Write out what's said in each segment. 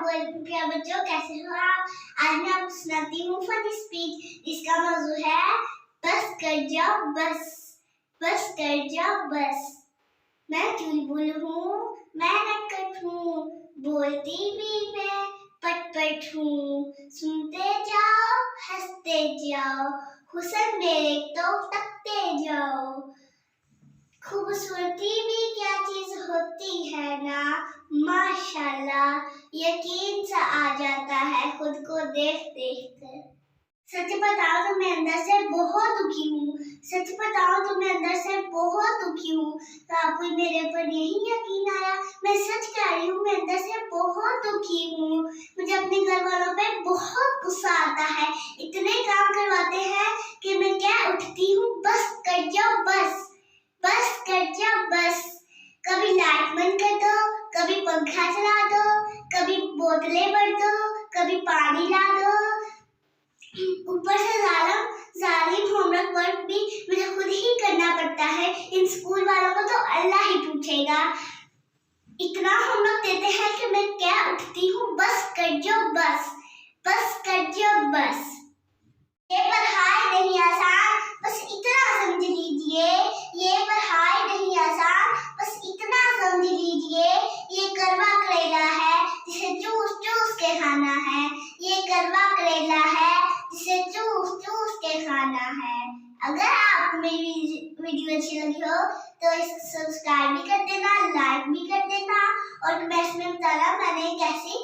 प्यारे बच्चों, कैसे हो आप? आज मैं आपको सुनाती हूँ फनी स्पीच जिसका मौजू है बस कर जाओ बस, बस कर जाओ बस। मैं चुलबुल हूँ, मैं नटखट हूँ, बोलती भी मैं पटपट हूँ। सुनते जाओ, हंसते जाओ, हुस्न मेरे तो तकते जाओ। खूबसूरती भी क्या चीज होती है ना, माशाल्लाह, यकीन सा आ जाता है खुद को देख देख कर। सच बताओ तो मैं अंदर से बहुत दुखी हूँ, सच बताओ तो मैं अंदर से बहुत दुखी हूँ। तो आपको मेरे पर यही यकीन आया? मैं सच कह रही हूँ, मैं अंदर से बहुत दुखी हूँ। मुझे अपने घर वालों पे बहुत गुस्सा आता है, इतने काम करवाते हैं कि मैं क्या उठती हूँ बस कर जाओ बस, बस कर जाओ बस। कभी लाइट बंद कर दो, कभी पंखा चला दो, कभी बोतलें भर दो, कभी पानी ला दो। ऊपर से जालिम होमवर्क वर्क भी मुझे खुद ही करना पड़ता है। इन स्कूल वालों को तो अल्लाह ही पूछेगा। इतना होमवर्क देते हैं कि मैं क्या उठती हूँ बस कर जाओ बस, बस कर जाओ बस। ये पढ़ाई नहीं आसान, बस इतना समझ लीजिए। ये पढ़ाई नहीं आसान, बस इतना समझ लीजिए। ये करवा करेला है जिसे चूस चूस के खाना है, ये करवा करेला है जिसे चूस चूस के खाना है। अगर आपको मेरी वीडियो अच्छी लगी हो तो इसे सब्सक्राइब भी कर देना, लाइक भी कर देना और कमेंट्स में बताना मैंने कैसी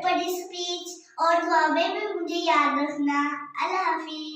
पढ़ी स्पीच। और दुआ में भी मुझे याद रखना। अल्लाह हाफिज।